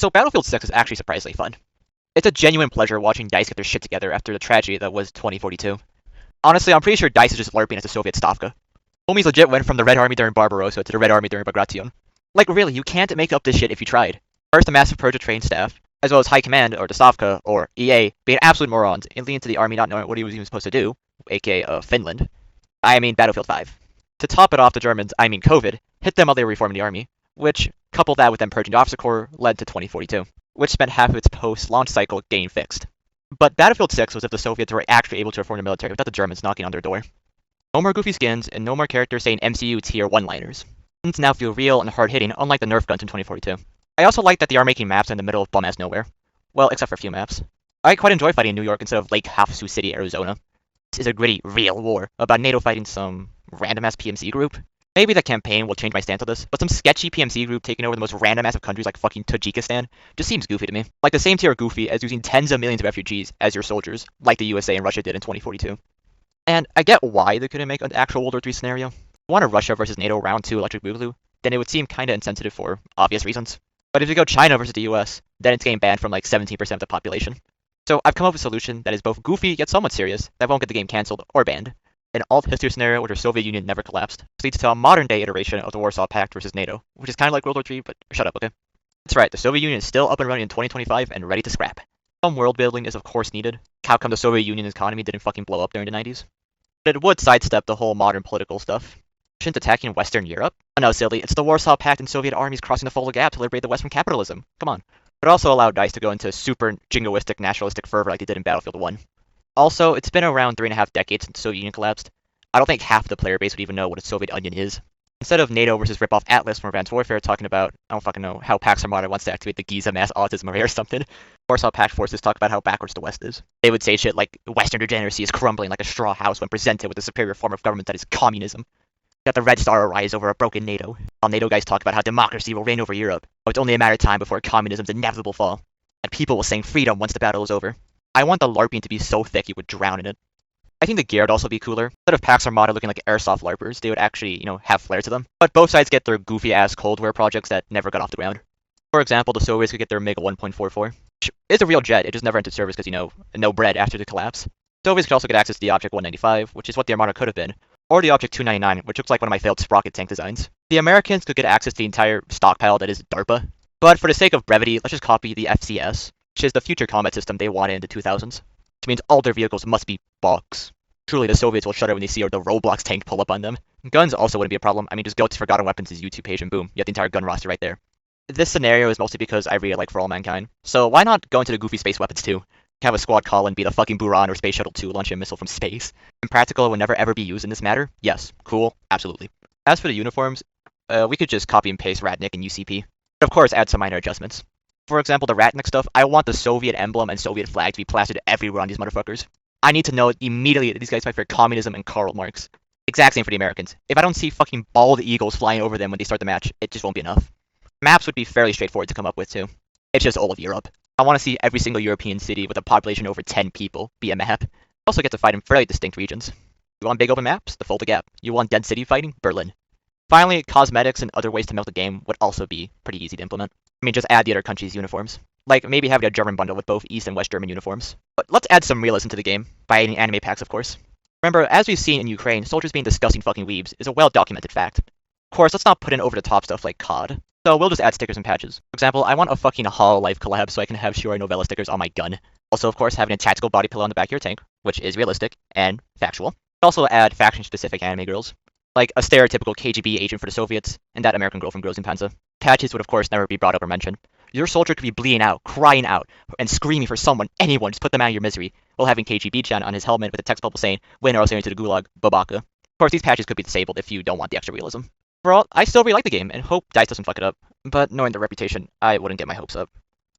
So Battlefield 6 is actually surprisingly fun. It's a genuine pleasure watching DICE get their shit together after the tragedy that was 2042. Honestly, I'm pretty sure DICE is just LARPing as the Soviet Stavka. Homies legit went from the Red Army during Barbarossa to the Red Army during Bagration. Like really, you can't make up this shit if you tried. First, a massive purge of trained staff, as well as High Command, or the Stavka, or EA, being absolute morons and leading to the army not knowing what he was even supposed to do, aka Finland. I mean Battlefield 5. To top it off, the Germans, I mean COVID, hit them while they were reforming the army, which, coupled that with them purging the officer corps, led to 2042, which spent half of its post-launch cycle getting fixed. But Battlefield 6 was if the Soviets were actually able to reform the military without the Germans knocking on their door. No more goofy skins, and no more characters saying MCU tier one-liners. Guns now feel real and hard-hitting, unlike the Nerf guns in 2042. I also like that they are making maps in the middle of bum-ass nowhere. Well, except for a few maps. I quite enjoy fighting in New York instead of Lake Havasu City, Arizona. This is a gritty, real war about NATO fighting some random-ass PMC group. Maybe the campaign will change my stance on this, but some sketchy PMC group taking over the most random-ass of countries like fucking Tajikistan just seems goofy to me. Like the same tier of goofy as using tens of millions of refugees as your soldiers, like the USA and Russia did in 2042. And I get why they couldn't make an actual World War III scenario. If you want a Russia versus NATO round 2 electric boogaloo, then it would seem kinda insensitive for obvious reasons. But if you go China versus the US, then it's getting banned from like 17% of the population. So I've come up with a solution that is both goofy yet somewhat serious that won't get the game cancelled or banned. An alt-history scenario where the Soviet Union never collapsed. This leads to a modern-day iteration of the Warsaw Pact versus NATO, which is kind of like World War III, but shut up, okay? That's right, the Soviet Union is still up and running in 2025 and ready to scrap. Some world building is of course needed. How come the Soviet Union economy didn't fucking blow up during the 90s? But it would sidestep the whole modern political stuff. Russians attacking Western Europe? Oh no, silly, it's the Warsaw Pact and Soviet armies crossing the Fulda Gap to liberate the West from capitalism. Come on. But also allowed DICE to go into super jingoistic nationalistic fervor like they did in Battlefield 1. Also, it's been around 3.5 decades since the Soviet Union collapsed. I don't think half the player base would even know what a Soviet Onion is. Instead of NATO versus rip-off Atlas from Advanced Warfare talking about, I don't fucking know, how Pax Armada wants to activate the Giza mass autism array or something, Warsaw Pact forces talk about how backwards the West is. They would say shit like, Western degeneracy is crumbling like a straw house when presented with a superior form of government that is communism. Got the Red Star arise over a broken NATO, while NATO guys talk about how democracy will reign over Europe. Oh, it's only a matter of time before communism's inevitable fall. And people will sing freedom once the battle is over. I want the LARPing to be so thick you would drown in it. I think the gear would also be cooler. Instead of Pax Armada looking like airsoft LARPers, they would actually, have flair to them. But both sides get their goofy-ass Cold War projects that never got off the ground. For example, the Soviets could get their MiG 1.44, which is a real jet, it just never entered service because, no bread after the collapse. Soviets could also get access to the Object 195, which is what the Armada could have been, or the Object 299, which looks like one of my failed sprocket tank designs. The Americans could get access to the entire stockpile that is DARPA. But for the sake of brevity, let's just copy the FCS, which is the future combat system they wanted in the 2000s, which means all their vehicles must be box. Truly, the Soviets will shudder when they see the Roblox tank pull up on them. Guns also wouldn't be a problem. I mean, just go to Forgotten Weapons' YouTube page and boom, you have the entire gun roster right there. This scenario is mostly because I really like For All Mankind. So why not go into the goofy space weapons too? Have a squad call and be the fucking Buran or Space Shuttle 2 launching a missile from space. Impractical will never ever be used in this matter? Yes. Cool. Absolutely. As for the uniforms, we could just copy and paste Ratnik and UCP. But of course, add some minor adjustments. For example, the Ratnik stuff, I want the Soviet emblem and Soviet flag to be plastered everywhere on these motherfuckers. I need to know immediately that these guys fight for communism and Karl Marx. Exact same for the Americans. If I don't see fucking bald eagles flying over them when they start the match, it just won't be enough. Maps would be fairly straightforward to come up with too. It's just all of Europe. I want to see every single European city with a population over 10 people be a map. Also get to fight in fairly distinct regions. You want big open maps? The Fulda Gap. You want dead city fighting? Berlin. Finally, cosmetics and other ways to milk the game would also be pretty easy to implement. I mean, just add the other countries' uniforms. Like, maybe having a German bundle with both East and West German uniforms. But let's add some realism to the game, by adding anime packs, of course. Remember, as we've seen in Ukraine, soldiers being disgusting fucking weebs is a well-documented fact. Of course, let's not put in over-the-top stuff like COD. So we'll just add stickers and patches. For example, I want a fucking Hololive collab so I can have Shirai Novella stickers on my gun. Also, of course, having a tactical body pillow on the back of your tank, which is realistic and factual. Also add faction-specific anime girls, like a stereotypical KGB agent for the Soviets, and that American girl from Grozny Panzer. Patches would of course never be brought up or mentioned. Your soldier could be bleeding out, crying out, and screaming for someone, anyone, just put them out of your misery, while having KGB chant on his helmet with a text bubble saying, "Win or else you're into the gulag, babaka." Of course, these patches could be disabled if you don't want the extra realism. Overall, I still really like the game, and hope DICE doesn't fuck it up, but knowing their reputation, I wouldn't get my hopes up.